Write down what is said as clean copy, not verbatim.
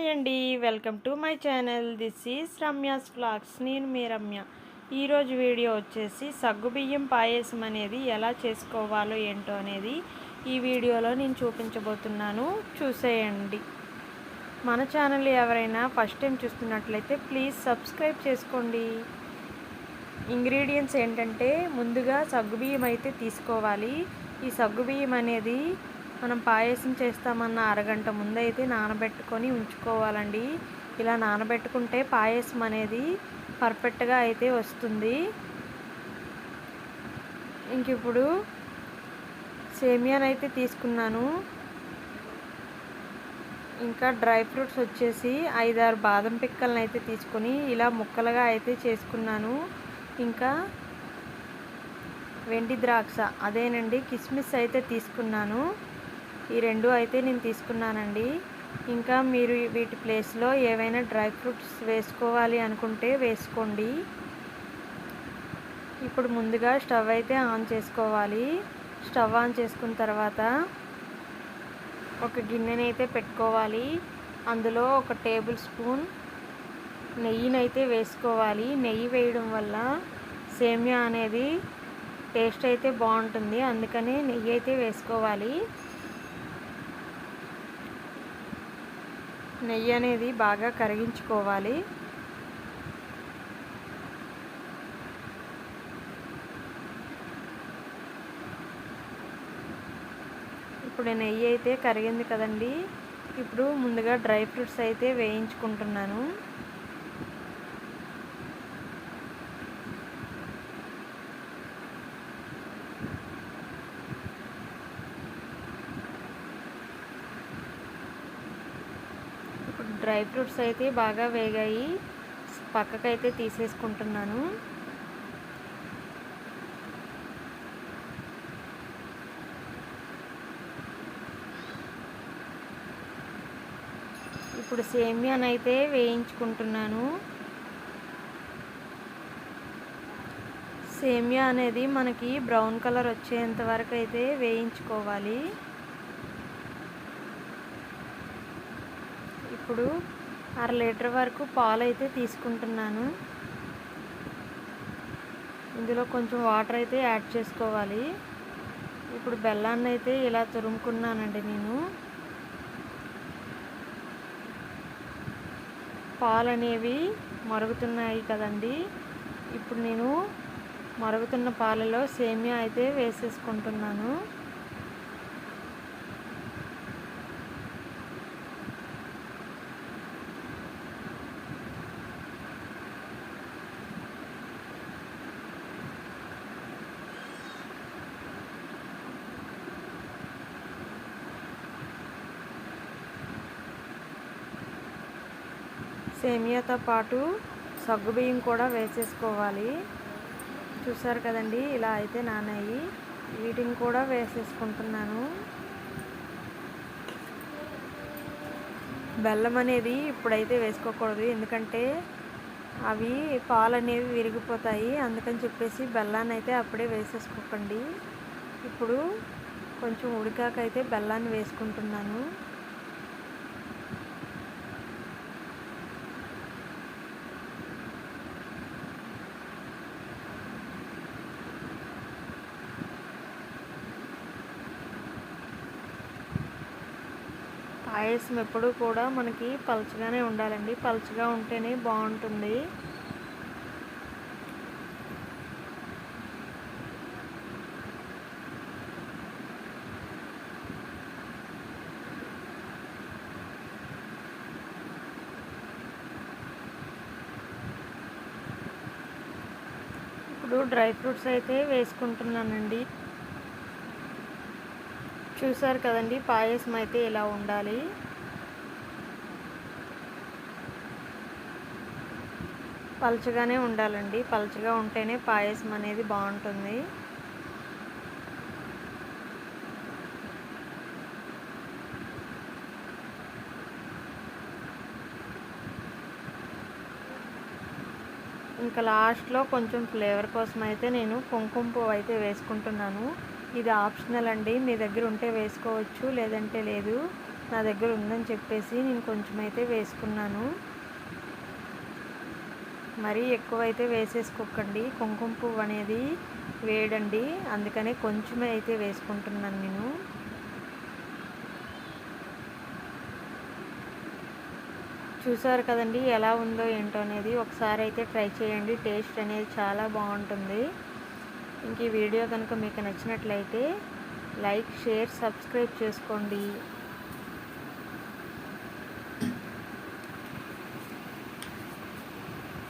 Hi అండి, welcome to my channel. This is Ramya's vlogs. నేను మీ రమ్య. ఈరోజు వీడియో వచ్చేసి సగ్గుబియ్యం పాయసం అనేది ఎలా చేసుకోవాలో ఏంటో అనేది ఈ వీడియోలో నేను చూపించబోతున్నాను. చూసేయండి. మన ఛానల్ ఎవరైనా ఫస్ట్ టైం చూస్తున్నట్లయితే ప్లీజ్ సబ్స్క్రైబ్ చేసుకోండి. ఇంగ్రీడియంట్స్ ఏంటంటే, ముందుగా సగ్గుబియ్యం అయితే తీసుకోవాలి. ఈ సగ్గుబియ్యం అనేది మనం పాయసం చేస్తామన్న అరగంట ముందైతే నానబెట్టుకొని ఉంచుకోవాలండి. ఇలా నానబెట్టుకుంటే పాయసం అనేది పర్ఫెక్ట్గా అయితే వస్తుంది. ఇంక ఇప్పుడు సేమియానైతే తీసుకున్నాను. ఇంకా డ్రై ఫ్రూట్స్ వచ్చేసి 5-6 బాదం పిక్కలను అయితే తీసుకొని ఇలా ముక్కలుగా అయితే చేసుకున్నాను. ఇంకా వెండి ద్రాక్ష, అదేనండి కిస్మిస్ అయితే తీసుకున్నాను. ఈ రెండు అయితే నేను తీసుకున్నానండి. ఇంకా మీరు వీటి ప్లేస్లో ఏవైనా డ్రై ఫ్రూట్స్ వేసుకోవాలి అనుకుంటే వేసుకోండి. ఇప్పుడు ముందుగా స్టవ్ అయితే ఆన్ చేసుకోవాలి. స్టవ్ ఆన్ చేసుకున్న తర్వాత ఒక గిన్నెనైతే పెట్టుకోవాలి. అందులో 1 టేబుల్ స్పూన్ నెయ్యినైతే వేసుకోవాలి. నెయ్యి వేయడం వల్ల సేమియా అనేది టేస్ట్ అయితే బాగుంటుంది. అందుకని నెయ్యి అయితే వేసుకోవాలి. నెయ్యి అనేది బాగా కరిగించుకోవాలి. ఇప్పుడు నెయ్యి అయితే కరిగింది కదండి. ఇప్పుడు ముందుగా డ్రై ఫ్రూట్స్ అయితే వేయించుకుంటున్నాను. డ్రై ఫ్రూట్స్ అయితే బాగా వేగాయి. పక్కకైతే తీసేసుకుంటున్నాను. ఇప్పుడు సేమియానైతే వేయించుకుంటున్నాను. సేమియా అనేది మనకి బ్రౌన్ కలర్ వచ్చేంత వరకు అయితే వేయించుకోవాలి. ఇప్పుడు 1/2 లీటర్ వరకు పాలు అయితే తీసుకుంటున్నాను. ఇందులో కొంచెం వాటర్ అయితే యాడ్ చేసుకోవాలి. ఇప్పుడు బెల్లాన్ని అయితే ఇలా తురుముకున్నానండి నేను. పాలు అనేవి మరుగుతున్నాయి కదండి. ఇప్పుడు నేను మరుగుతున్న పాలలో సేమియా అయితే వేసేసుకుంటున్నాను. సేమియాతో పాటు సగ్గుబియ్యం కూడా వేసేసుకోవాలి. చూసారు కదండి, ఇలా అయితే నానాయి. వీటిని కూడా వేసేసుకుంటున్నాను. బెల్లం అనేది ఇప్పుడైతే వేసుకోకూడదు, ఎందుకంటే అవి పాలు అనేవి విరిగిపోతాయి. అందుకని చెప్పేసి బెల్లాన్ని అయితే అప్పుడే వేసేసుకోకండి. ఇప్పుడు కొంచెం ఉడికాకైతే బెల్లాన్ని వేసుకుంటున్నాను. పాయసం ఎప్పుడు కూడా మనకి పలుచగానే ఉండాలండి. పలుచగా ఉంటేనే బాగుంటుంది. ఇప్పుడు డ్రై ఫ్రూట్స్ అయితే వేసుకుంటున్నానండి. చూసారు కదండి, పాయసం అయితే ఇలా ఉండాలి. పలుచగానే ఉండాలండి. పలుచగా ఉంటేనే పాయసం అనేది బాగుంటుంది. ఇంకా లాస్ట్లో కొంచెం ఫ్లేవర్ కోసం అయితే నేను కుంకుమ పువ్వు అయితే వేసుకుంటున్నాను. ఇది ఆప్షనల్ అండి. మీ దగ్గర ఉంటే వేసుకోవచ్చు, లేదంటే లేదు. నా దగ్గర ఉందని చెప్పేసి నేను కొంచెం అయితే వేసుకున్నాను. మరీ ఎక్కువైతే వేసేసుకోకండి, కుంకుమ పువ్వు అనేది వేడండి, అందుకనే కొంచెమే అయితే వేసుకుంటున్నాను నేను. చూసారు కదండి ఎలా ఉందో ఏంటో అనేది. ఒకసారి అయితే ట్రై చేయండి, టేస్ట్ అనేది చాలా బాగుంటుంది. ఇంక ఈ వీడియో కనుక మీకు నచ్చినట్లయితే లైక్, షేర్, సబ్స్క్రైబ్ చేసుకోండి.